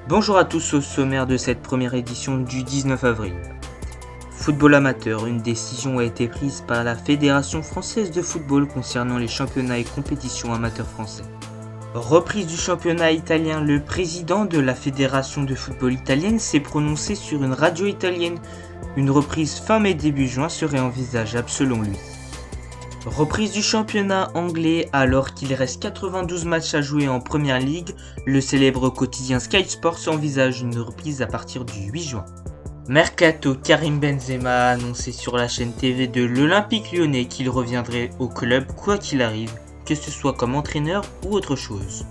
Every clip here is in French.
Bonjour à tous au sommaire de cette première édition du 19 avril. Football amateur, une décision a été prise par la Fédération française de football concernant les championnats et compétitions amateurs français. Reprise du championnat italien, le président de la Fédération de football italienne s'est prononcé sur une radio italienne. Une reprise fin mai début juin serait envisageable selon lui. Reprise du championnat anglais alors qu'il reste 92 matchs à jouer en Première Ligue, le célèbre quotidien Sky Sports envisage une reprise à partir du 8 juin. Mercato, Karim Benzema a annoncé sur la chaîne TV de l'Olympique Lyonnais qu'il reviendrait au club quoi qu'il arrive, que ce soit comme entraîneur ou autre chose.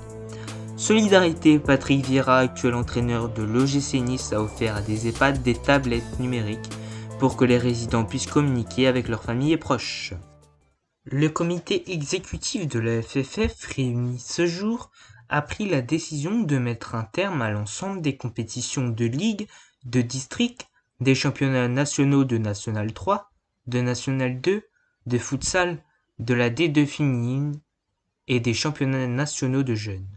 Solidarité, Patrick Vieira, actuel entraîneur de l'OGC Nice, a offert à des EHPAD des tablettes numériques pour que les résidents puissent communiquer avec leurs familles et proches. Le comité exécutif de la FFF, réuni ce jour, a pris la décision de mettre un terme à l'ensemble des compétitions de ligue, de district, des championnats nationaux de National 3, de National 2, de futsal, de la D2 féminine et des championnats nationaux de jeunes.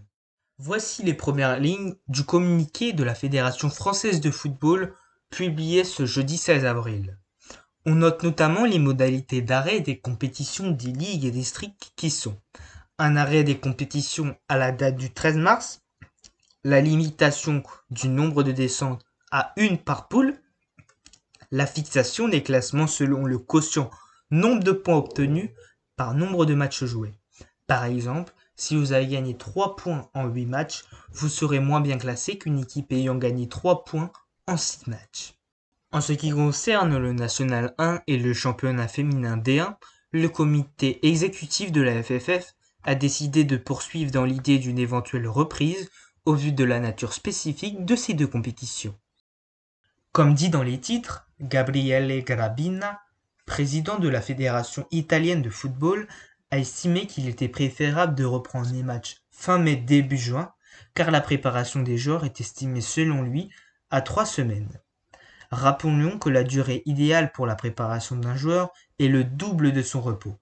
Voici les premières lignes du communiqué de la Fédération française de football publié ce jeudi 16 avril. On note notamment les modalités d'arrêt des compétitions des ligues et districts qui sont un arrêt des compétitions à la date du 13 mars, la limitation du nombre de descentes à une par poule, la fixation des classements selon le quotient nombre de points obtenus par nombre de matchs joués. Par exemple, si vous avez gagné 3 points en 8 matchs, vous serez moins bien classé qu'une équipe ayant gagné 3 points en 6 matchs. En ce qui concerne le National 1 et le championnat féminin D1, le comité exécutif de la FFF a décidé de poursuivre dans l'idée d'une éventuelle reprise au vu de la nature spécifique de ces deux compétitions. Comme dit dans les titres, Gabriele Grabina, président de la Fédération italienne de football, a estimé qu'il était préférable de reprendre les matchs fin mai début juin, car la préparation des joueurs est estimée selon lui à 3 semaines. Rappelons que la durée idéale pour la préparation d'un joueur est le double de son repos.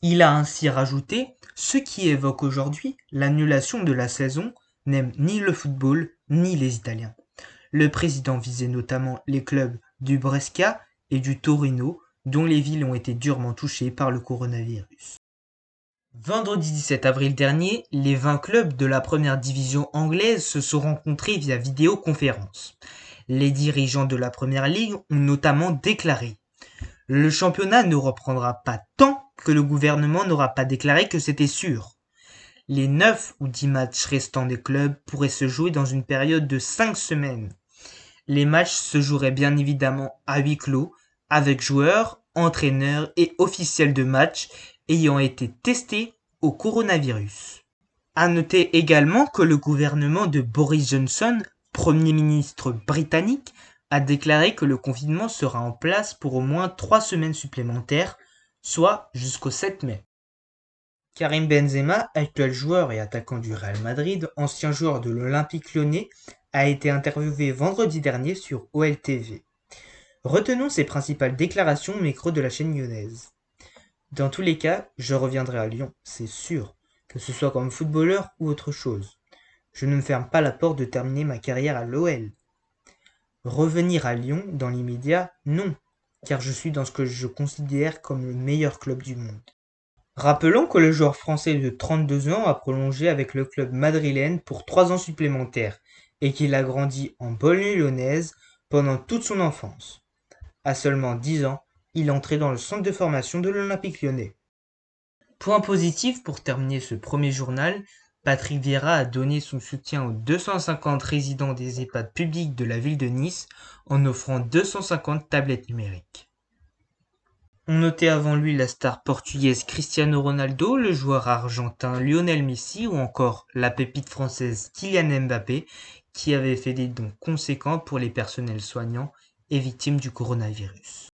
Il a ainsi rajouté « Ceux qui évoquent aujourd'hui l'annulation de la saison n'aiment ni le football ni les Italiens ». Le président visait notamment les clubs du Brescia et du Torino, dont les villes ont été durement touchées par le coronavirus. Vendredi 17 avril dernier, les 20 clubs de la première division anglaise se sont rencontrés via vidéoconférence. Les dirigeants de la Première Ligue ont notamment déclaré « Le championnat ne reprendra pas tant que le gouvernement n'aura pas déclaré que c'était sûr. Les 9 ou 10 matchs restants des clubs pourraient se jouer dans une période de 5 semaines. Les matchs se joueraient bien évidemment à huis clos, avec joueurs, entraîneurs et officiels de match ayant été testés au coronavirus. » À noter également que le gouvernement de Boris Johnson, Premier ministre britannique, a déclaré que le confinement sera en place pour au moins 3 semaines supplémentaires, soit jusqu'au 7 mai. Karim Benzema, actuel joueur et attaquant du Real Madrid, ancien joueur de l'Olympique Lyonnais, a été interviewé vendredi dernier sur OLTV. Retenons ses principales déclarations au micro de la chaîne lyonnaise. Dans tous les cas, je reviendrai à Lyon, c'est sûr, que ce soit comme footballeur ou autre chose. Je ne me ferme pas la porte de terminer ma carrière à l'OL. Revenir à Lyon dans l'immédiat, non, car je suis dans ce que je considère comme le meilleur club du monde. Rappelons que le joueur français de 32 ans a prolongé avec le club madrilène pour 3 ans supplémentaires et qu'il a grandi en banlieue lyonnaise pendant toute son enfance. À seulement 10 ans, il est entré dans le centre de formation de l'Olympique Lyonnais. Point positif pour terminer ce premier journal, Patrick Vieira a donné son soutien aux 250 résidents des EHPAD publics de la ville de Nice en offrant 250 tablettes numériques. On notait avant lui la star portugaise Cristiano Ronaldo, le joueur argentin Lionel Messi ou encore la pépite française Kylian Mbappé qui avait fait des dons conséquents pour les personnels soignants et victimes du coronavirus.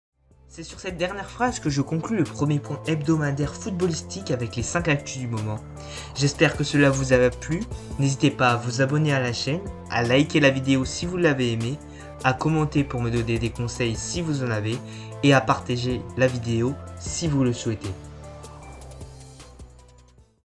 C'est sur cette dernière phrase que je conclus le premier point hebdomadaire footballistique avec les 5 actus du moment. J'espère que cela vous a plu. N'hésitez pas à vous abonner à la chaîne, à liker la vidéo si vous l'avez aimée, à commenter pour me donner des conseils si vous en avez et à partager la vidéo si vous le souhaitez.